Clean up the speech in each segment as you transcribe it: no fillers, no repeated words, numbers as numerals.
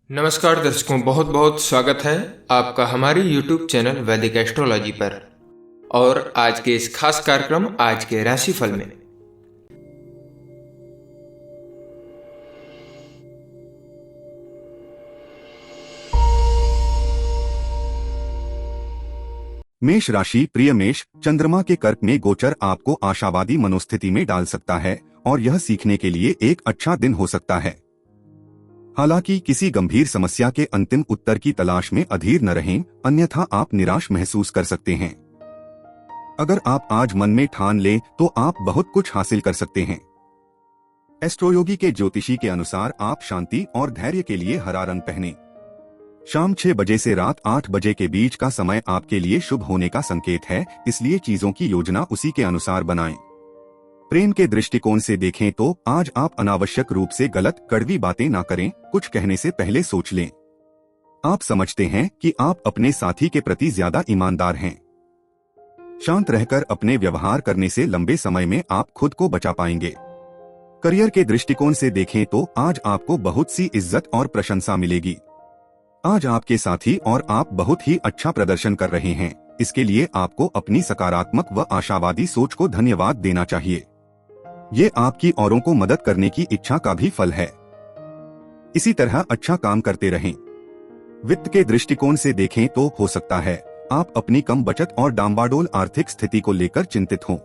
नमस्कार दर्शकों, बहुत बहुत स्वागत है आपका हमारे YouTube चैनल वैदिक एस्ट्रोलॉजी पर। और आज के इस खास कार्यक्रम आज के राशिफल में मेष राशि। प्रिय मेष, चंद्रमा के कर्क में गोचर आपको आशावादी मनोस्थिति में डाल सकता है और यह सीखने के लिए एक अच्छा दिन हो सकता है। हालांकि किसी गंभीर समस्या के अंतिम उत्तर की तलाश में अधीर न रहें, अन्यथा आप निराश महसूस कर सकते हैं। अगर आप आज मन में ठान लें तो आप बहुत कुछ हासिल कर सकते हैं। एस्ट्रोयोगी के ज्योतिषी के अनुसार आप शांति और धैर्य के लिए हरा रंग पहने। शाम 6 बजे से रात 8 बजे के बीच का समय आपके लिए शुभ होने का संकेत है, इसलिए चीजों की योजना उसी के अनुसार बनाएं। प्रेम के दृष्टिकोण से देखें तो आज आप अनावश्यक रूप से गलत कड़वी बातें ना करें, कुछ कहने से पहले सोच लें। आप समझते हैं कि आप अपने साथी के प्रति ज्यादा ईमानदार हैं। शांत रहकर अपने व्यवहार करने से लंबे समय में आप खुद को बचा पाएंगे। करियर के दृष्टिकोण से देखें तो आज आपको बहुत सी इज्जत और प्रशंसा मिलेगी। आज आपके साथी और आप बहुत ही अच्छा प्रदर्शन कर रहे हैं, इसके लिए आपको अपनी सकारात्मक व आशावादी सोच को धन्यवाद देना चाहिए। ये आपकी औरों को मदद करने की इच्छा का भी फल है। इसी तरह अच्छा काम करते रहें। वित्त के दृष्टिकोण से देखें तो हो सकता है आप अपनी कम बचत और डामाडोल आर्थिक स्थिति को लेकर चिंतित हों।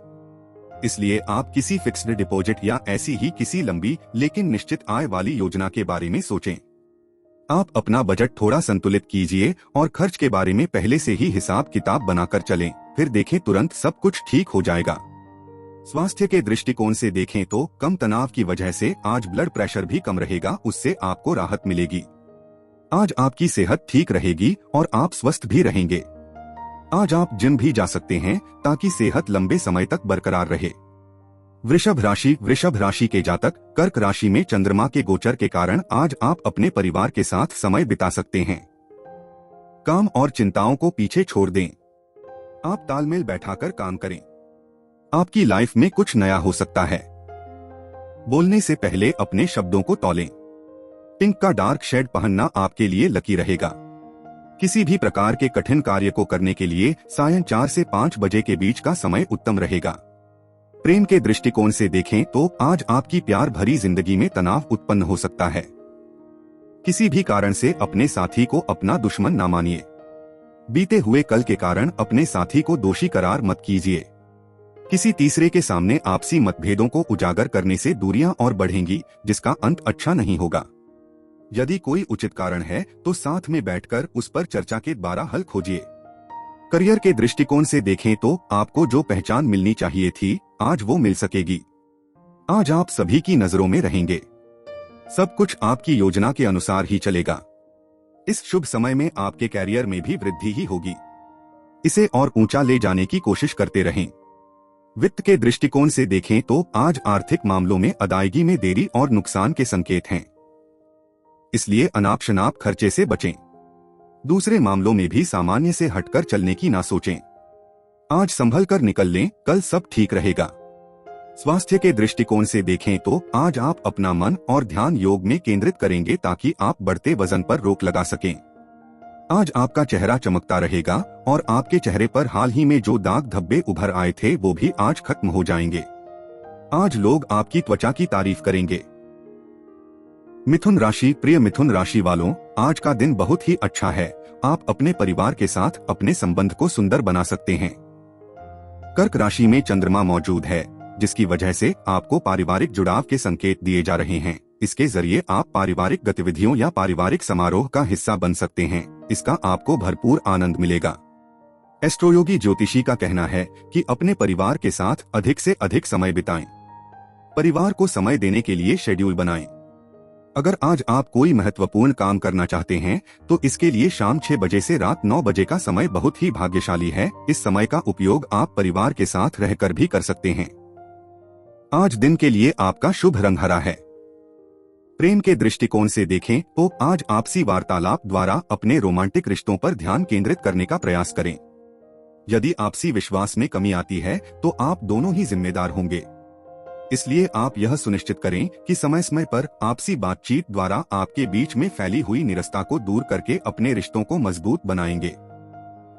इसलिए आप किसी फिक्स्ड डिपॉजिट या ऐसी ही किसी लंबी लेकिन निश्चित आय वाली योजना के बारे में सोचें। आप अपना बजट थोड़ा संतुलित कीजिए और खर्च के बारे में पहले से ही हिसाब किताब बनाकर चलें, फिर देखें तुरंत सब कुछ ठीक हो जाएगा। स्वास्थ्य के दृष्टिकोण से देखें तो कम तनाव की वजह से आज ब्लड प्रेशर भी कम रहेगा, उससे आपको राहत मिलेगी। आज आपकी सेहत ठीक रहेगी और आप स्वस्थ भी रहेंगे। आज आप जिम भी जा सकते हैं ताकि सेहत लंबे समय तक बरकरार रहे। वृषभ राशि के जातक, कर्क राशि में चंद्रमा के गोचर के कारण आज आप अपने परिवार के साथ समय बिता सकते हैं। काम और चिंताओं को पीछे छोड़ दें। आप तालमेल बैठाकर काम करें। आपकी लाइफ में कुछ नया हो सकता है। बोलने से पहले अपने शब्दों को तौलें। पिंक का डार्क शेड पहनना आपके लिए लकी रहेगा। किसी भी प्रकार के कठिन कार्य को करने के लिए सायं 4 से 5 बजे के बीच का समय उत्तम रहेगा। प्रेम के दृष्टिकोण से देखें तो आज आपकी प्यार भरी जिंदगी में तनाव उत्पन्न हो सकता है। किसी भी कारण से अपने साथी को अपना दुश्मन ना मानिए। बीते हुए कल के कारण अपने साथी को दोषी करार मत कीजिए। किसी तीसरे के सामने आपसी मतभेदों को उजागर करने से दूरियां और बढ़ेंगी, जिसका अंत अच्छा नहीं होगा। यदि कोई उचित कारण है तो साथ में बैठकर उस पर चर्चा के द्वारा हल खोजिए। करियर के दृष्टिकोण से देखें तो आपको जो पहचान मिलनी चाहिए थी आज वो मिल सकेगी। आज आप सभी की नजरों में रहेंगे। सब कुछ आपकी योजना के अनुसार ही चलेगा। इस शुभ समय में आपके कैरियर में भी वृद्धि ही होगी। इसे और ऊंचा ले जाने की कोशिश करते रहें। वित्त के दृष्टिकोण से देखें तो आज आर्थिक मामलों में अदायगी में देरी और नुकसान के संकेत हैं, इसलिए अनाप शनाप खर्चे से बचें। दूसरे मामलों में भी सामान्य से हटकर चलने की ना सोचें। आज संभल कर निकल लें, कल सब ठीक रहेगा। स्वास्थ्य के दृष्टिकोण से देखें तो आज आप अपना मन और ध्यान योग में केंद्रित करेंगे ताकि आप बढ़ते वजन पर रोक लगा सकें। आज आपका चेहरा चमकता रहेगा और आपके चेहरे पर हाल ही में जो दाग धब्बे उभर आए थे वो भी आज खत्म हो जाएंगे। आज लोग आपकी त्वचा की तारीफ करेंगे। मिथुन राशि। प्रिय मिथुन राशि वालों, आज का दिन बहुत ही अच्छा है। आप अपने परिवार के साथ अपने संबंध को सुंदर बना सकते हैं। कर्क राशि में चंद्रमा मौजूद है, जिसकी वजह से आपको पारिवारिक जुड़ाव के संकेत दिए जा रहे हैं। इसके जरिए आप पारिवारिक गतिविधियों या पारिवारिक समारोह का हिस्सा बन सकते हैं। इसका आपको भरपूर आनंद मिलेगा। एस्ट्रोयोगी ज्योतिषी का कहना है कि अपने परिवार के साथ अधिक से अधिक समय बिताएं। परिवार को समय देने के लिए शेड्यूल बनाएं। अगर आज आप कोई महत्वपूर्ण काम करना चाहते हैं तो इसके लिए शाम 6 बजे से रात 9 बजे का समय बहुत ही भाग्यशाली है। इस समय का उपयोग आप परिवार के साथ रहकर भी कर सकते हैं। आज दिन के लिए आपका शुभ रंग हरा है। प्रेम के दृष्टिकोण से देखें तो आज आपसी वार्तालाप द्वारा अपने रोमांटिक रिश्तों पर ध्यान केंद्रित करने का प्रयास करें। यदि आपसी विश्वास में कमी आती है तो आप दोनों ही जिम्मेदार होंगे। इसलिए आप यह सुनिश्चित करें कि समय समय पर आपसी बातचीत द्वारा आपके बीच में फैली हुई निरस्ता को दूर करके अपने रिश्तों को मजबूत बनाएंगे।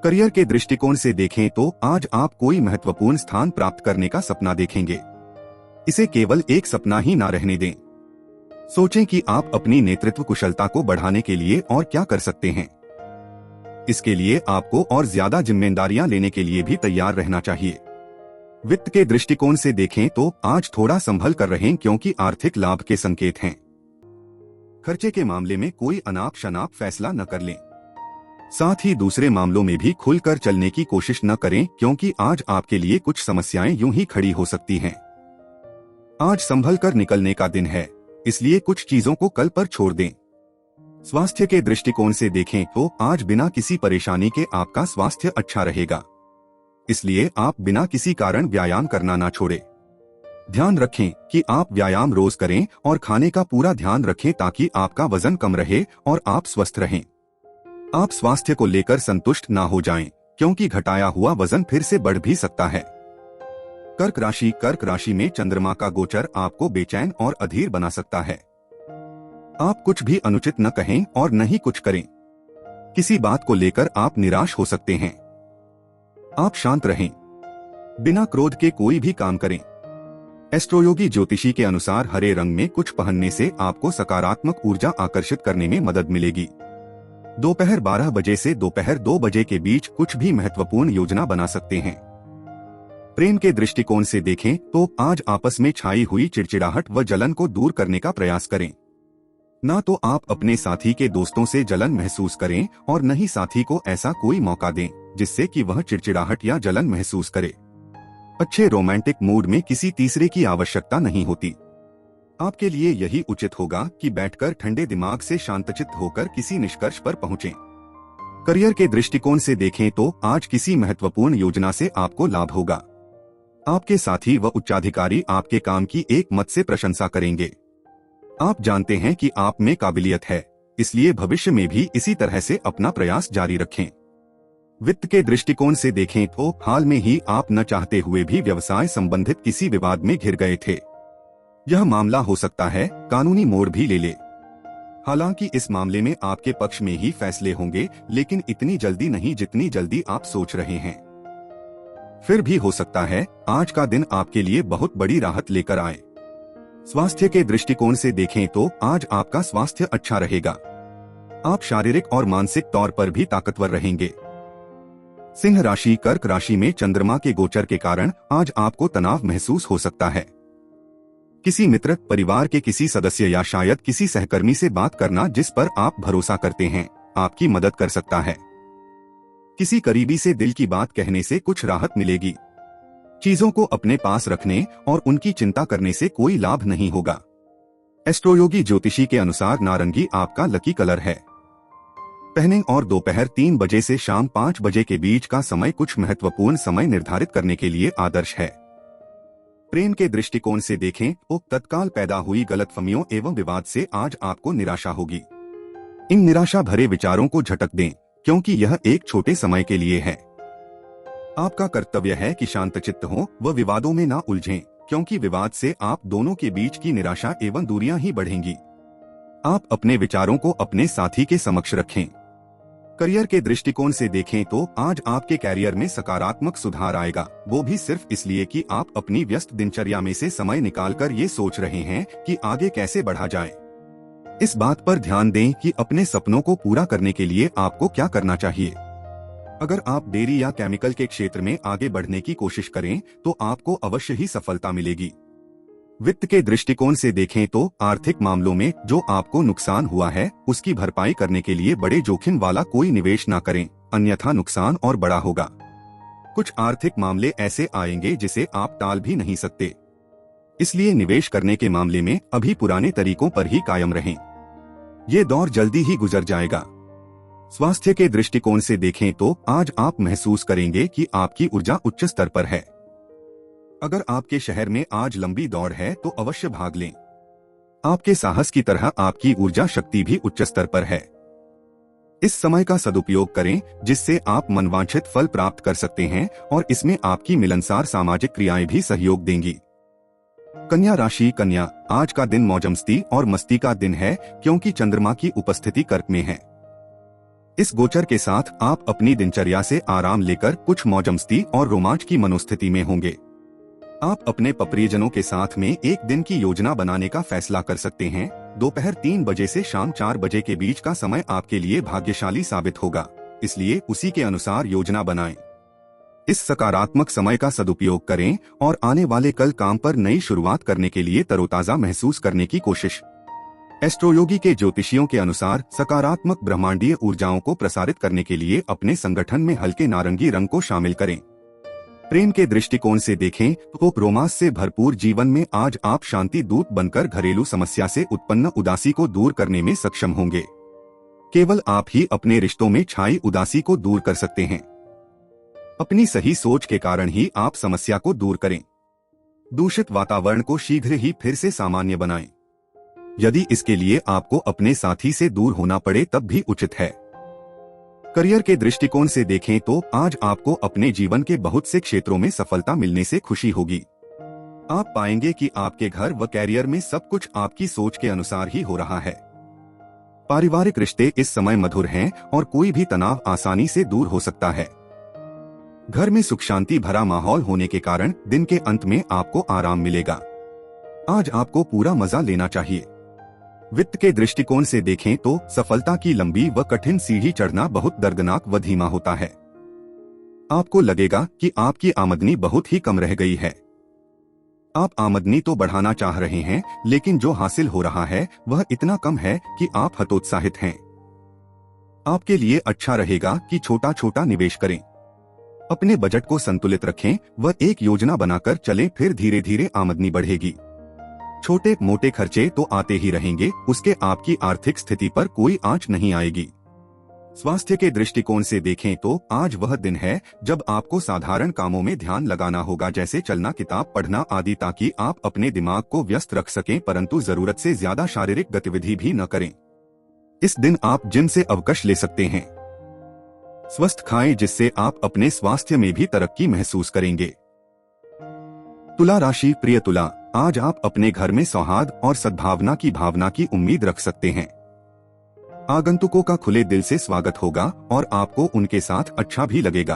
करियर के दृष्टिकोण से देखें तो आज आप कोई महत्वपूर्ण स्थान प्राप्त करने का सपना देखेंगे। इसे केवल एक सपना ही ना रहने दें। सोचें कि आप अपनी नेतृत्व कुशलता को बढ़ाने के लिए और क्या कर सकते हैं। इसके लिए आपको और ज्यादा जिम्मेदारियां लेने के लिए भी तैयार रहना चाहिए। वित्त के दृष्टिकोण से देखें तो आज थोड़ा संभल कर रहें क्योंकि आर्थिक लाभ के संकेत हैं। खर्चे के मामले में कोई अनाप शनाप फैसला न कर लें। साथ ही दूसरे मामलों में भी खुलकर चलने की कोशिश न करें क्योंकि आज आपके लिए कुछ समस्याएं यूं ही खड़ी हो सकती हैं। आज संभल कर निकलने का दिन है, इसलिए कुछ चीजों को कल पर छोड़ दें। स्वास्थ्य के दृष्टिकोण से देखें तो आज बिना किसी परेशानी के आपका स्वास्थ्य अच्छा रहेगा, इसलिए आप बिना किसी कारण व्यायाम करना ना छोड़ें। ध्यान रखें कि आप व्यायाम रोज करें और खाने का पूरा ध्यान रखें ताकि आपका वजन कम रहे और आप स्वस्थ रहें। आप स्वास्थ्य को लेकर संतुष्ट ना हो जाएं, क्योंकि घटाया हुआ वजन फिर से बढ़ भी सकता है। कर्क राशि में चंद्रमा का गोचर आपको बेचैन और अधीर बना सकता है। आप कुछ भी अनुचित न कहें और न ही कुछ करें। किसी बात को लेकर आप निराश हो सकते हैं। आप शांत रहें, बिना क्रोध के कोई भी काम करें। एस्ट्रोयोगी ज्योतिषी के अनुसार हरे रंग में कुछ पहनने से आपको सकारात्मक ऊर्जा आकर्षित करने में मदद मिलेगी। दोपहर 12 बजे से दोपहर 2 बजे के बीच कुछ भी महत्वपूर्ण योजना बना सकते हैं। प्रेम के दृष्टिकोण से देखें तो आज आपस में छाई हुई चिड़चिड़ाहट व जलन को दूर करने का प्रयास करें। ना तो आप अपने साथी के दोस्तों से जलन महसूस करें और न ही साथी को ऐसा कोई मौका दें जिससे कि वह चिड़चिड़ाहट या जलन महसूस करे। अच्छे रोमांटिक मूड में किसी तीसरे की आवश्यकता नहीं होती। आपके लिए यही उचित होगा कि बैठकर ठंडे दिमाग से शांतचित्त होकर किसी निष्कर्ष पर पहुंचें। करियर के दृष्टिकोण से देखें तो आज किसी महत्वपूर्ण योजना से आपको लाभ होगा। आपके साथी व उच्चाधिकारी आपके काम की एक मत से प्रशंसा करेंगे। आप जानते हैं कि आप में काबिलियत है, इसलिए भविष्य में भी इसी तरह से अपना प्रयास जारी रखें। वित्त के दृष्टिकोण से देखें तो हाल में ही आप न चाहते हुए भी व्यवसाय संबंधित किसी विवाद में घिर गए थे। यह मामला हो सकता है कानूनी मोड़ भी ले ले। हालांकि इस मामले में आपके पक्ष में ही फैसले होंगे, लेकिन इतनी जल्दी नहीं जितनी जल्दी आप सोच रहे हैं। फिर भी हो सकता है आज का दिन आपके लिए बहुत बड़ी राहत लेकर आए। स्वास्थ्य के दृष्टिकोण से देखें तो आज आपका स्वास्थ्य अच्छा रहेगा। आप शारीरिक और मानसिक तौर पर भी ताकतवर रहेंगे। सिंह राशि कर्क राशि में चंद्रमा के गोचर के कारण आज आपको तनाव महसूस हो सकता है। किसी मित्र, परिवार के किसी सदस्य या शायद किसी सहकर्मी से बात करना जिस पर आप भरोसा करते हैं, आपकी मदद कर सकता है। किसी करीबी से दिल की बात कहने से कुछ राहत मिलेगी। चीजों को अपने पास रखने और उनकी चिंता करने से कोई लाभ नहीं होगा। एस्ट्रोयोगी ज्योतिषी के अनुसार नारंगी आपका लकी कलर है। पहने और दोपहर 3 बजे से शाम 5 बजे के बीच का समय कुछ महत्वपूर्ण समय निर्धारित करने के लिए आदर्श है। प्रेम के दृष्टिकोण से देखें तो तत्काल पैदा हुई गलतफहमियों एवं विवाद से आज आपको निराशा होगी। इन निराशा भरे विचारों को झटक दें, क्योंकि यह एक छोटे समय के लिए है। आपका कर्तव्य है कि शांतचित्त हो व विवादों में ना उलझें, क्योंकि विवाद से आप दोनों के बीच की निराशा एवं दूरियां ही बढ़ेंगी। आप अपने विचारों को अपने साथी के समक्ष रखें। करियर के दृष्टिकोण से देखें तो आज आपके कैरियर में सकारात्मक सुधार आएगा, वो भी सिर्फ इसलिए कि आप अपनी व्यस्त दिनचर्या में से समय निकालकर ये सोच रहे हैं कि आगे कैसे बढ़ा जाए। इस बात पर ध्यान दें कि अपने सपनों को पूरा करने के लिए आपको क्या करना चाहिए। अगर आप डेयरी या केमिकल के क्षेत्र में आगे बढ़ने की कोशिश करें तो आपको अवश्य ही सफलता मिलेगी। वित्त के दृष्टिकोण से देखें तो आर्थिक मामलों में जो आपको नुकसान हुआ है उसकी भरपाई करने के लिए बड़े जोखिम वाला कोई निवेश न करें, अन्यथा नुकसान और बड़ा होगा। कुछ आर्थिक मामले ऐसे आएंगे जिसे आप टाल भी नहीं सकते, इसलिए निवेश करने के मामले में अभी पुराने तरीकों पर ही कायम रहें। ये दौर जल्दी ही गुजर जाएगा। स्वास्थ्य के दृष्टिकोण से देखें तो आज आप महसूस करेंगे कि आपकी ऊर्जा उच्च स्तर पर है। अगर आपके शहर में आज लंबी दौड़ है तो अवश्य भाग लें। आपके साहस की तरह आपकी ऊर्जा शक्ति भी उच्च स्तर पर है। इस समय का सदुपयोग करें जिससे आप मनवांछित फल प्राप्त कर सकते हैं और इसमें आपकी मिलनसार सामाजिक क्रियाएं भी सहयोग देंगी। कन्या राशि कन्या, आज का दिन मौजमस्ती और मस्ती का दिन है क्योंकि चंद्रमा की उपस्थिति कर्क में है। इस गोचर के साथ आप अपनी दिनचर्या से आराम लेकर कुछ मौजमस्ती और रोमांच की मनोस्थिति में होंगे। आप अपने परिजनों के साथ में एक दिन की योजना बनाने का फैसला कर सकते हैं। दोपहर 3 बजे से शाम 4 बजे के बीच का समय आपके लिए भाग्यशाली साबित होगा, इसलिए उसी के अनुसार योजना बनाएं। इस सकारात्मक समय का सदुपयोग करें और आने वाले कल काम पर नई शुरुआत करने के लिए तरोताजा महसूस करने की कोशिश। एस्ट्रोयोगी के ज्योतिषियों के अनुसार सकारात्मक ब्रह्मांडीय ऊर्जाओं को प्रसारित करने के लिए अपने संगठन में हल्के नारंगी रंग को शामिल करें। प्रेम के दृष्टिकोण से देखें तो रोमांस से भरपूर जीवन में आज आप शांति दूत बनकर घरेलू समस्या से उत्पन्न उदासी को दूर करने में सक्षम होंगे। केवल आप ही अपने रिश्तों में छाई उदासी को दूर कर सकते हैं। अपनी सही सोच के कारण ही आप समस्या को दूर करें। दूषित वातावरण को शीघ्र ही फिर से सामान्य बनाएं। यदि इसके लिए आपको अपने साथी से दूर होना पड़े तब भी उचित है। करियर के दृष्टिकोण से देखें तो आज आपको अपने जीवन के बहुत से क्षेत्रों में सफलता मिलने से खुशी होगी। आप पाएंगे कि आपके घर व कैरियर में सब कुछ आपकी सोच के अनुसार ही हो रहा है। पारिवारिक रिश्ते इस समय मधुर हैं और कोई भी तनाव आसानी से दूर हो सकता है। घर में सुख शांति भरा माहौल होने के कारण दिन के अंत में आपको आराम मिलेगा। आज आपको पूरा मजा लेना चाहिए। वित्त के दृष्टिकोण से देखें तो सफलता की लंबी व कठिन सीढ़ी चढ़ना बहुत दर्दनाक व धीमा होता है। आपको लगेगा कि आपकी आमदनी बहुत ही कम रह गई है। आप आमदनी तो बढ़ाना चाह रहे हैं, लेकिन जो हासिल हो रहा है वह इतना कम है कि आप हतोत्साहित हैं। आपके लिए अच्छा रहेगा कि छोटा छोटा निवेश करें। अपने बजट को संतुलित रखें व एक योजना बनाकर चलें, फिर धीरे धीरे आमदनी बढ़ेगी। छोटे मोटे खर्चे तो आते ही रहेंगे, उसके आपकी आर्थिक स्थिति पर कोई आंच नहीं आएगी। स्वास्थ्य के दृष्टिकोण से देखें तो आज वह दिन है जब आपको साधारण कामों में ध्यान लगाना होगा, जैसे चलना, किताब पढ़ना आदि, ताकि आप अपने दिमाग को व्यस्त रख सकें, परंतु जरूरत से ज्यादा शारीरिक गतिविधि भी न करें। इस दिन आप जिम से अवकाश ले सकते हैं। स्वस्थ खाएं जिससे आप अपने स्वास्थ्य में भी तरक्की महसूस करेंगे। तुला राशि प्रिय तुला, आज आप अपने घर में सौहार्द और सद्भावना की भावना की उम्मीद रख सकते हैं। आगंतुकों का खुले दिल से स्वागत होगा और आपको उनके साथ अच्छा भी लगेगा।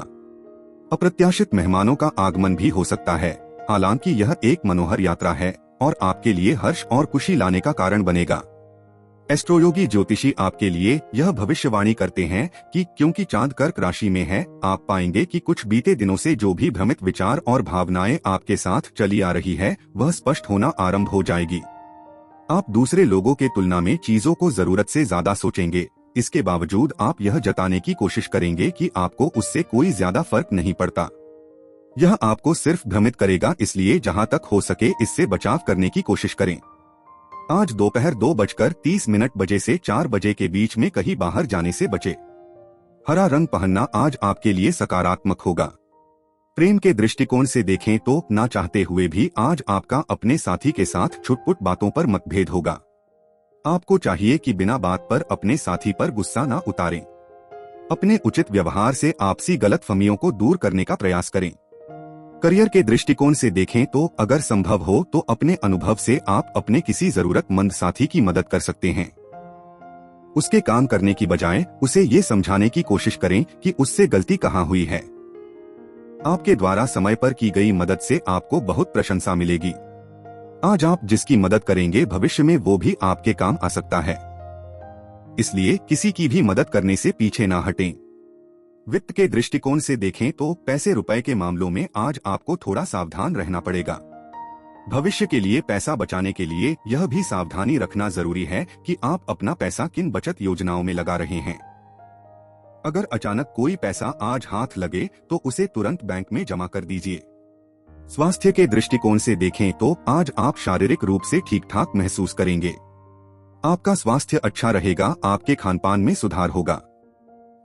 अप्रत्याशित मेहमानों का आगमन भी हो सकता है, हालांकि यह एक मनोहर यात्रा है और आपके लिए हर्ष और खुशी लाने का कारण बनेगा। एस्ट्रोयोगी ज्योतिषी आपके लिए यह भविष्यवाणी करते हैं कि क्योंकि चांद कर्क राशि में है, आप पाएंगे कि कुछ बीते दिनों से जो भी भ्रमित विचार और भावनाएं आपके साथ चली आ रही है वह स्पष्ट होना आरंभ हो जाएगी। आप दूसरे लोगों के तुलना में चीजों को जरूरत से ज्यादा सोचेंगे। इसके बावजूद आप यह जताने की कोशिश करेंगे कि आपको उससे कोई ज्यादा फर्क नहीं पड़ता। यह आपको सिर्फ भ्रमित करेगा, इसलिए जहां तक हो सके इससे बचाव करने की कोशिश करें। आज दोपहर 2:30 बजे से 4 बजे के बीच में कहीं बाहर जाने से बचे। हरा रंग पहनना आज आपके लिए सकारात्मक होगा। प्रेम के दृष्टिकोण से देखें तो ना चाहते हुए भी आज आपका अपने साथी के साथ छुटपुट बातों पर मतभेद होगा। आपको चाहिए कि बिना बात पर अपने साथी पर गुस्सा ना उतारें। अपने उचित व्यवहार से आपसी गलतफहमियों को दूर करने का प्रयास करें। करियर के दृष्टिकोण से देखें तो अगर संभव हो तो अपने अनुभव से आप अपने किसी जरूरतमंद साथी की मदद कर सकते हैं। उसके काम करने की बजाय उसे ये समझाने की कोशिश करें कि उससे गलती कहाँ हुई है। आपके द्वारा समय पर की गई मदद से आपको बहुत प्रशंसा मिलेगी। आज आप जिसकी मदद करेंगे भविष्य में वो भी आपके काम आ सकता है, इसलिए किसी की भी मदद करने से पीछे ना हटें। वित्त के दृष्टिकोण से देखें तो पैसे रुपए के मामलों में आज आपको थोड़ा सावधान रहना पड़ेगा। भविष्य के लिए पैसा बचाने के लिए यह भी सावधानी रखना जरूरी है कि आप अपना पैसा किन बचत योजनाओं में लगा रहे हैं। अगर अचानक कोई पैसा आज हाथ लगे तो उसे तुरंत बैंक में जमा कर दीजिए। स्वास्थ्य के दृष्टिकोण से देखें तो आज आप शारीरिक रूप से ठीक ठाक महसूस करेंगे। आपका स्वास्थ्य अच्छा रहेगा, आपके खानपान में सुधार होगा।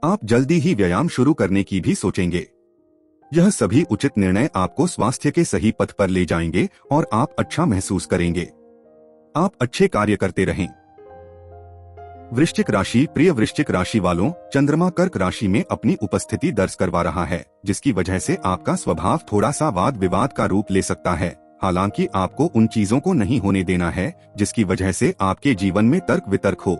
आप जल्दी ही व्यायाम शुरू करने की भी सोचेंगे। यह सभी उचित निर्णय आपको स्वास्थ्य के सही पथ पर ले जाएंगे और आप अच्छा महसूस करेंगे। आप अच्छे कार्य करते रहें। वृश्चिक राशि प्रिय वृश्चिक राशि वालों, चंद्रमा कर्क राशि में अपनी उपस्थिति दर्ज करवा रहा है, जिसकी वजह से आपका स्वभाव थोड़ा सा वाद विवाद का रूप ले सकता है। हालांकि आपको उन चीजों को नहीं होने देना है जिसकी वजह से आपके जीवन में तर्क वितर्क हो।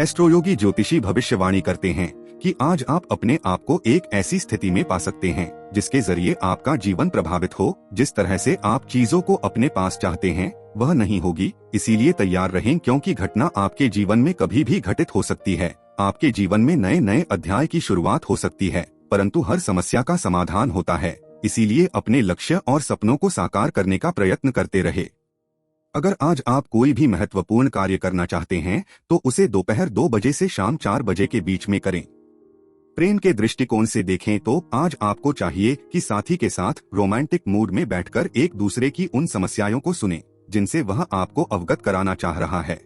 एस्ट्रोयोगी ज्योतिषी भविष्यवाणी करते हैं कि आज आप अपने आप को एक ऐसी स्थिति में पा सकते हैं जिसके जरिए आपका जीवन प्रभावित हो। जिस तरह से आप चीजों को अपने पास चाहते हैं वह नहीं होगी, इसीलिए तैयार रहें क्योंकि घटना आपके जीवन में कभी भी घटित हो सकती है। आपके जीवन में नए नए अध्याय की शुरुआत हो सकती है, परंतु हर समस्या का समाधान होता है। इसीलिए अपने लक्ष्य और सपनों को साकार करने का प्रयत्न करते रहे। अगर आज आप कोई भी महत्वपूर्ण कार्य करना चाहते हैं तो उसे दोपहर 2 बजे से शाम 4 बजे के बीच में करें। प्रेम के दृष्टिकोण से देखें तो आज आपको चाहिए कि साथी के साथ रोमांटिक मूड में बैठकर एक दूसरे की उन समस्याओं को सुनें जिनसे वह आपको अवगत कराना चाह रहा है।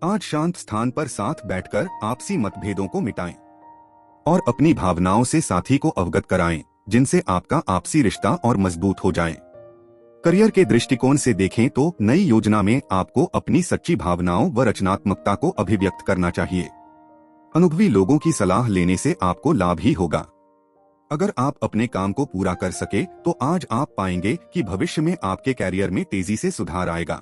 आज शांत स्थान पर साथ बैठकर आपसी मतभेदों को मिटाएं और अपनी भावनाओं से साथी को अवगत कराएं जिनसे आपका आपसी रिश्ता और मजबूत हो जाए। करियर के दृष्टिकोण से देखें तो नई योजना में आपको अपनी सच्ची भावनाओं व रचनात्मकता को अभिव्यक्त करना चाहिए। अनुभवी लोगों की सलाह लेने से आपको लाभ ही होगा। अगर आप अपने काम को पूरा कर सके तो आज आप पाएंगे कि भविष्य में आपके कैरियर में तेजी से सुधार आएगा।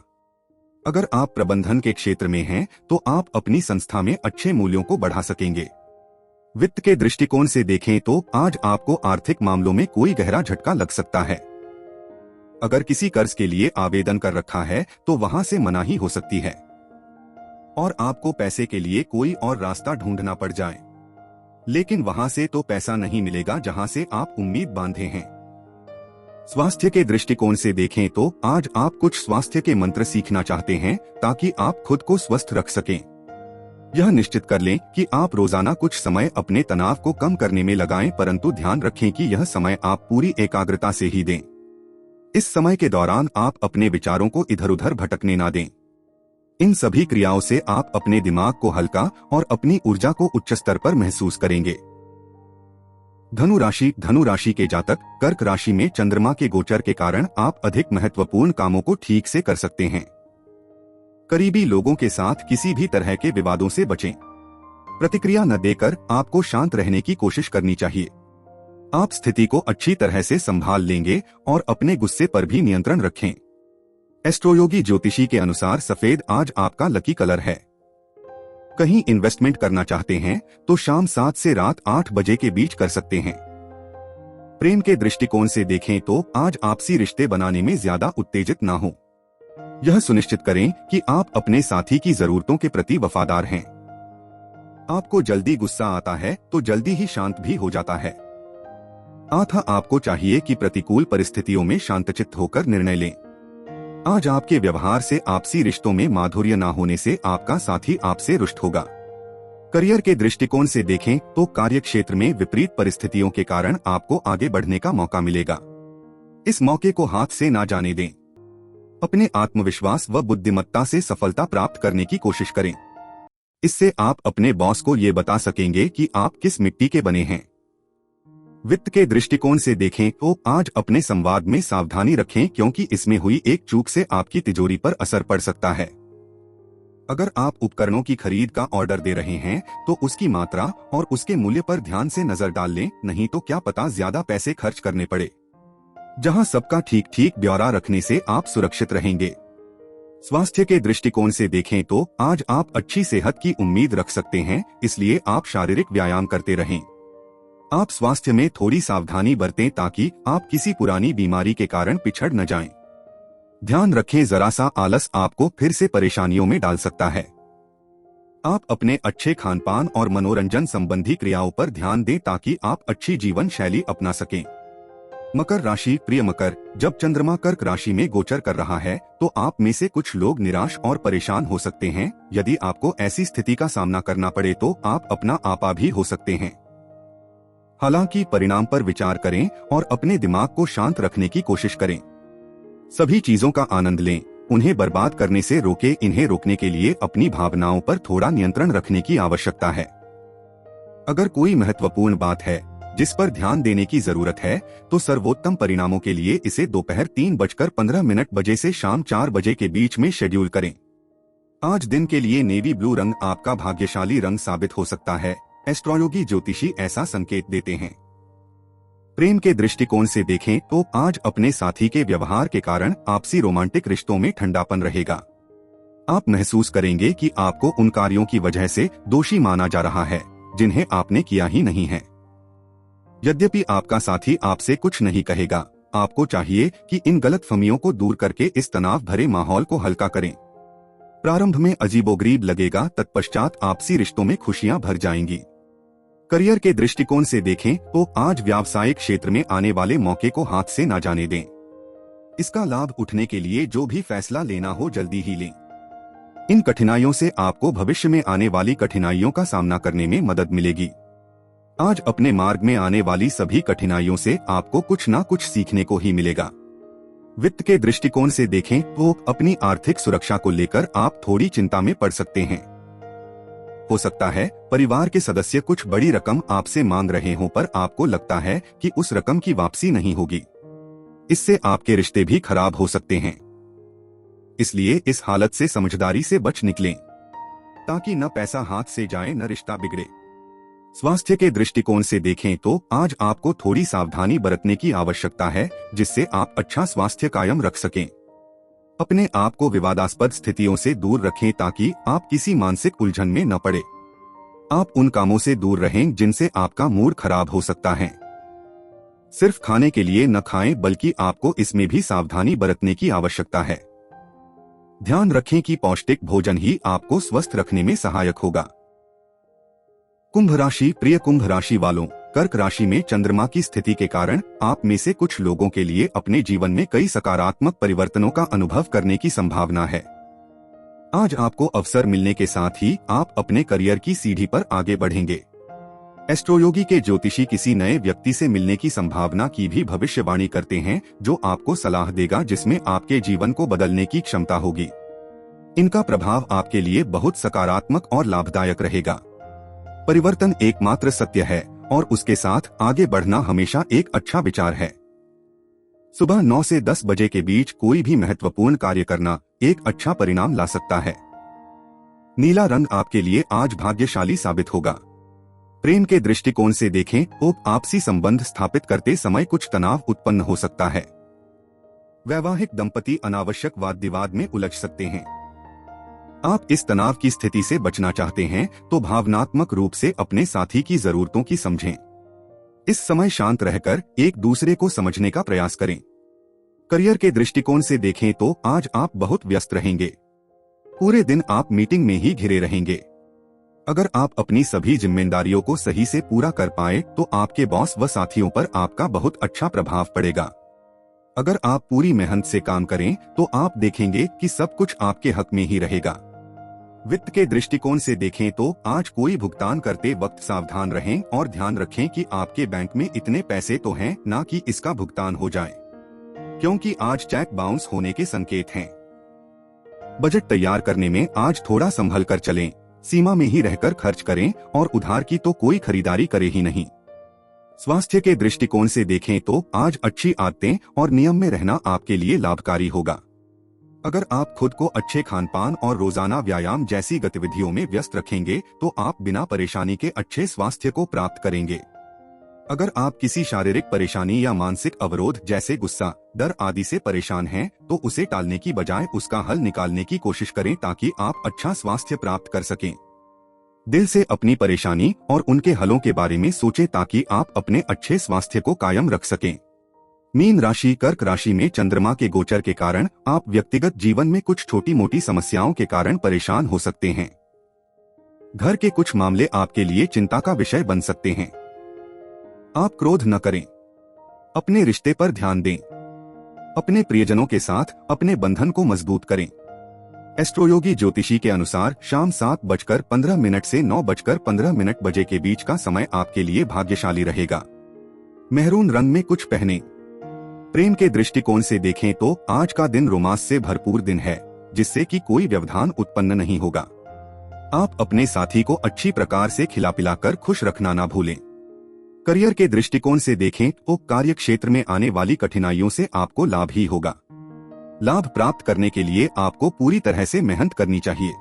अगर आप प्रबंधन के क्षेत्र में हैं तो आप अपनी संस्था में अच्छे मूल्यों को बढ़ा सकेंगे। वित्त के दृष्टिकोण से देखें तो आज आपको आर्थिक मामलों में कोई गहरा झटका लग सकता है। अगर किसी कर्ज के लिए आवेदन कर रखा है तो वहां से मनाही हो सकती है और आपको पैसे के लिए कोई और रास्ता ढूंढना पड़ जाए, लेकिन वहां से तो पैसा नहीं मिलेगा जहां से आप उम्मीद बांधे हैं। स्वास्थ्य के दृष्टिकोण से देखें तो आज आप कुछ स्वास्थ्य के मंत्र सीखना चाहते हैं ताकि आप खुद को स्वस्थ रख सकें। यह निश्चित कर लें कि आप रोजाना कुछ समय अपने तनाव को कम करने में लगाएं, परंतु ध्यान रखें कि यह समय आप पूरी एकाग्रता से ही दें। इस समय के दौरान आप अपने विचारों को इधर उधर भटकने ना दें। इन सभी क्रियाओं से आप अपने दिमाग को हल्का और अपनी ऊर्जा को उच्च स्तर पर महसूस करेंगे। धनु राशि के जातक कर्क राशि में चंद्रमा के गोचर के कारण आप अधिक महत्वपूर्ण कामों को ठीक से कर सकते हैं। करीबी लोगों के साथ किसी भी तरह के विवादों से बचें। प्रतिक्रिया न देकर आपको शांत रहने की कोशिश करनी चाहिए। आप स्थिति को अच्छी तरह से संभाल लेंगे और अपने गुस्से पर भी नियंत्रण रखें। एस्ट्रोयोगी ज्योतिषी के अनुसार सफेद आज आपका लकी कलर है। कहीं इन्वेस्टमेंट करना चाहते हैं तो शाम 7 से रात 8 बजे के बीच कर सकते हैं। प्रेम के दृष्टिकोण से देखें तो आज आपसी रिश्ते बनाने में ज्यादा उत्तेजित ना हो। यह सुनिश्चित करें कि आप अपने साथी की जरूरतों के प्रति वफादार हैं। आपको जल्दी गुस्सा आता है तो जल्दी ही शांत भी हो जाता है। आपको चाहिए कि प्रतिकूल परिस्थितियों में शांतचित्त होकर निर्णय लें। आज आपके व्यवहार से आपसी रिश्तों में माधुर्य ना होने से आपका साथी आपसे रुष्ट होगा। करियर के दृष्टिकोण से देखें तो कार्य क्षेत्र में विपरीत परिस्थितियों के कारण आपको आगे बढ़ने का मौका मिलेगा। इस मौके को हाथ से ना जाने दें। अपने आत्मविश्वास व बुद्धिमत्ता से सफलता प्राप्त करने की कोशिश करें। इससे आप अपने बॉस को ये बता सकेंगे कि आप किस मिट्टी के बने हैं। वित्त के दृष्टिकोण से देखें तो आज अपने संवाद में सावधानी रखें क्योंकि इसमें हुई एक चूक से आपकी तिजोरी पर असर पड़ सकता है। अगर आप उपकरणों की खरीद का ऑर्डर दे रहे हैं तो उसकी मात्रा और उसके मूल्य पर ध्यान से नजर डाल लें, नहीं तो क्या पता ज्यादा पैसे खर्च करने पड़े। जहां सबका ठीक ठीक ब्यौरा रखने से आप सुरक्षित रहेंगे। स्वास्थ्य के दृष्टिकोण से देखें तो आज आप अच्छी सेहत की उम्मीद रख सकते हैं, इसलिए आप शारीरिक व्यायाम करते रहें। आप स्वास्थ्य में थोड़ी सावधानी बरतें ताकि आप किसी पुरानी बीमारी के कारण पिछड़ न जाएं। ध्यान रखें, जरा सा आलस आपको फिर से परेशानियों में डाल सकता है। आप अपने अच्छे खानपान और मनोरंजन संबंधी क्रियाओं पर ध्यान दें ताकि आप अच्छी जीवन शैली अपना सकें। मकर राशि, प्रिय मकर, जब चंद्रमा कर्क राशि में गोचर कर रहा है तो आप में से कुछ लोग निराश और परेशान हो सकते हैं। यदि आपको ऐसी स्थिति का सामना करना पड़े तो आप अपना आपा भी हो सकते हैं। हालांकि परिणाम पर विचार करें और अपने दिमाग को शांत रखने की कोशिश करें। सभी चीजों का आनंद लें, उन्हें बर्बाद करने से रोकें। इन्हें रोकने के लिए अपनी भावनाओं पर थोड़ा नियंत्रण रखने की आवश्यकता है। अगर कोई महत्वपूर्ण बात है जिस पर ध्यान देने की जरूरत है तो सर्वोत्तम परिणामों के लिए इसे दोपहर 3:15 बजे से शाम 4 बजे के बीच में शेड्यूल करें। आज दिन के लिए नेवी ब्लू रंग आपका भाग्यशाली रंग साबित हो सकता है। एस्ट्रोलॉजी ज्योतिषी ऐसा संकेत देते हैं। प्रेम के दृष्टिकोण से देखें तो आज अपने साथी के व्यवहार के कारण आपसी रोमांटिक रिश्तों में ठंडापन रहेगा। आप महसूस करेंगे कि आपको उन कार्यों की वजह से दोषी माना जा रहा है जिन्हें आपने किया ही नहीं है। यद्यपि आपका साथी आपसे कुछ नहीं कहेगा, आपको चाहिए कि इन गलतफहमियों को दूर करके इस तनाव भरे माहौल को हल्का करें। प्रारंभ में अजीबोगरीब लगेगा, तत्पश्चात आपसी रिश्तों में खुशियां भर जाएंगी। करियर के दृष्टिकोण से देखें तो आज व्यावसायिक क्षेत्र में आने वाले मौके को हाथ से न जाने दें। इसका लाभ उठने के लिए जो भी फैसला लेना हो जल्दी ही लें। इन कठिनाइयों से आपको भविष्य में आने वाली कठिनाइयों का सामना करने में मदद मिलेगी। आज अपने मार्ग में आने वाली सभी कठिनाइयों से आपको कुछ ना कुछ सीखने को ही मिलेगा। वित्त के दृष्टिकोण से देखें तो अपनी आर्थिक सुरक्षा को लेकर आप थोड़ी चिंता में पड़ सकते हैं। हो सकता है परिवार के सदस्य कुछ बड़ी रकम आपसे मांग रहे हों, पर आपको लगता है कि उस रकम की वापसी नहीं होगी। इससे आपके रिश्ते भी खराब हो सकते हैं। इसलिए इस हालत से समझदारी से बच निकलें, ताकि न पैसा हाथ से जाए न रिश्ता बिगड़े। स्वास्थ्य के दृष्टिकोण से देखें तो आज आपको थोड़ी सावधानी बरतने की आवश्यकता है, जिससे आप अच्छा स्वास्थ्य कायम रख सकें। अपने आप को विवादास्पद स्थितियों से दूर रखें ताकि आप किसी मानसिक उलझन में न पड़े। आप उन कामों से दूर रहें जिनसे आपका मूड खराब हो सकता है। सिर्फ खाने के लिए न खाएं, बल्कि आपको इसमें भी सावधानी बरतने की आवश्यकता है। ध्यान रखें कि पौष्टिक भोजन ही आपको स्वस्थ रखने में सहायक होगा। कुंभ राशि। प्रिय कुंभ राशि वालों, कर्क राशि में चंद्रमा की स्थिति के कारण आप में से कुछ लोगों के लिए अपने जीवन में कई सकारात्मक परिवर्तनों का अनुभव करने की संभावना है। आज आपको अवसर मिलने के साथ ही आप अपने करियर की सीढ़ी पर आगे बढ़ेंगे। एस्ट्रोयोगी के ज्योतिषी किसी नए व्यक्ति से मिलने की संभावना की भी भविष्यवाणी करते हैं, जो आपको सलाह देगा जिसमें आपके जीवन को बदलने की क्षमता होगी। इनका प्रभाव आपके लिए बहुत सकारात्मक और लाभदायक रहेगा। परिवर्तन एकमात्र सत्य है और उसके साथ आगे बढ़ना हमेशा एक अच्छा विचार है। सुबह 9 से 10 बजे के बीच कोई भी महत्वपूर्ण कार्य करना एक अच्छा परिणाम ला सकता है। नीला रंग आपके लिए आज भाग्यशाली साबित होगा। प्रेम के दृष्टिकोण से देखें तो आपसी संबंध स्थापित करते समय कुछ तनाव उत्पन्न हो सकता है। वैवाहिक दंपति अनावश्यक वाद विवाद में उलझ सकते हैं। आप इस तनाव की स्थिति से बचना चाहते हैं तो भावनात्मक रूप से अपने साथी की जरूरतों की समझें। इस समय शांत रहकर एक दूसरे को समझने का प्रयास करें। करियर के दृष्टिकोण से देखें तो आज आप बहुत व्यस्त रहेंगे। पूरे दिन आप मीटिंग में ही घिरे रहेंगे। अगर आप अपनी सभी जिम्मेदारियों को सही से पूरा कर पाए तो आपके बॉस व साथियों पर आपका बहुत अच्छा प्रभाव पड़ेगा। अगर आप पूरी मेहनत से काम करें तो आप देखेंगे कि सब कुछ आपके हक में ही रहेगा। वित्त के दृष्टिकोण से देखें तो आज कोई भुगतान करते वक्त सावधान रहें और ध्यान रखें कि आपके बैंक में इतने पैसे तो हैं, ना कि इसका भुगतान हो जाए, क्योंकि आज चेक बाउंस होने के संकेत हैं। बजट तैयार करने में आज थोड़ा संभल कर चलें, सीमा में ही रहकर खर्च करें और उधार की तो कोई खरीदारी करे ही नहीं। स्वास्थ्य के दृष्टिकोण से देखें तो आज अच्छी आदतें और नियम में रहना आपके लिए लाभकारी होगा। अगर आप खुद को अच्छे खानपान और रोजाना व्यायाम जैसी गतिविधियों में व्यस्त रखेंगे तो आप बिना परेशानी के अच्छे स्वास्थ्य को प्राप्त करेंगे। अगर आप किसी शारीरिक परेशानी या मानसिक अवरोध जैसे गुस्सा, डर आदि से परेशान हैं, तो उसे टालने की बजाय उसका हल निकालने की कोशिश करें ताकि आप अच्छा स्वास्थ्य प्राप्त कर सकें। दिल से अपनी परेशानी और उनके हलों के बारे में सोचें ताकि आप अपने अच्छे स्वास्थ्य को कायम रख सकें। मीन राशि। कर्क राशि में चंद्रमा के गोचर के कारण आप व्यक्तिगत जीवन में कुछ छोटी मोटी समस्याओं के कारण परेशान हो सकते हैं। घर के कुछ मामले आपके लिए चिंता का विषय बन सकते हैं। आप क्रोध न करें, अपने रिश्ते पर ध्यान दें। अपने प्रियजनों के साथ अपने बंधन को मजबूत करें। एस्ट्रोयोगी ज्योतिषी के अनुसार शाम 7:15 से 9:15 बजे के बीच का समय आपके लिए भाग्यशाली रहेगा। मेहरून रंग में कुछ पहने। प्रेम के दृष्टिकोण से देखें तो आज का दिन रोमांस से भरपूर दिन है, जिससे कि कोई व्यवधान उत्पन्न नहीं होगा। आप अपने साथी को अच्छी प्रकार से खिला पिलाकर खुश रखना ना भूलें। करियर के दृष्टिकोण से देखें तो कार्य क्षेत्र में आने वाली कठिनाइयों से आपको लाभ ही होगा। लाभ प्राप्त करने के लिए आपको पूरी तरह से मेहनत करनी चाहिए।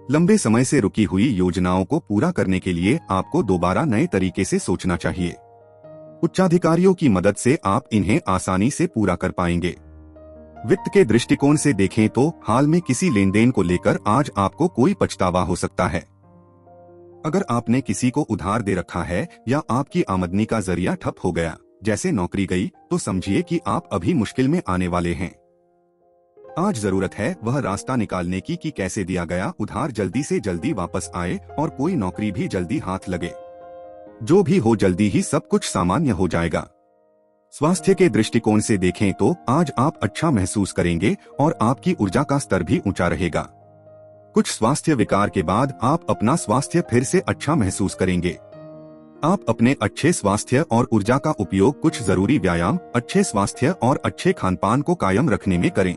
लंबे समय से रुकी हुई योजनाओं को पूरा करने के लिए आपको दोबारा नए तरीके से सोचना चाहिए। उच्चाधिकारियों की मदद से आप इन्हें आसानी से पूरा कर पाएंगे। वित्त के दृष्टिकोण से देखें तो हाल में किसी लेन देन को लेकर आज आपको कोई पछतावा हो सकता है। अगर आपने किसी को उधार दे रखा है या आपकी आमदनी का जरिया ठप हो गया, जैसे नौकरी गई, तो समझिए कि आप अभी मुश्किल में आने वाले हैं। आज जरूरत है वह रास्ता निकालने की कि कैसे दिया गया उधार जल्दी से जल्दी वापस आए और कोई नौकरी भी जल्दी हाथ लगे। जो भी हो, जल्दी ही सब कुछ सामान्य हो जाएगा। स्वास्थ्य के दृष्टिकोण से देखें तो आज आप अच्छा महसूस करेंगे और आपकी ऊर्जा का स्तर भी ऊंचा रहेगा। कुछ स्वास्थ्य विकार के बाद आप अपना स्वास्थ्य फिर से अच्छा महसूस करेंगे। आप अपने अच्छे स्वास्थ्य और ऊर्जा का उपयोग कुछ जरूरी व्यायाम, अच्छे स्वास्थ्य और अच्छे खानपान को कायम रखने में करें।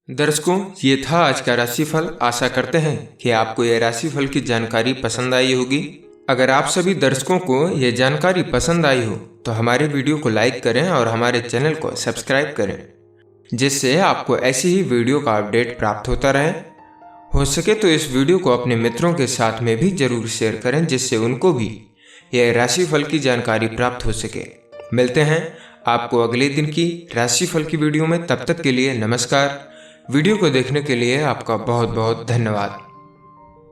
दर्शकों, ये था आज का राशिफल। आशा करते हैं कि आपको यह राशिफल की जानकारी पसंद आई होगी। अगर आप सभी दर्शकों को ये जानकारी पसंद आई हो तो हमारे वीडियो को लाइक करें और हमारे चैनल को सब्सक्राइब करें, जिससे आपको ऐसी ही वीडियो का अपडेट प्राप्त होता रहे। हो सके तो इस वीडियो को अपने मित्रों के साथ में भी जरूर शेयर करें, जिससे उनको भी यह राशिफल की जानकारी प्राप्त हो सके। मिलते हैं आपको अगले दिन की राशिफल की वीडियो में। तब तक के लिए नमस्कार। वीडियो को देखने के लिए आपका बहुत बहुत धन्यवाद।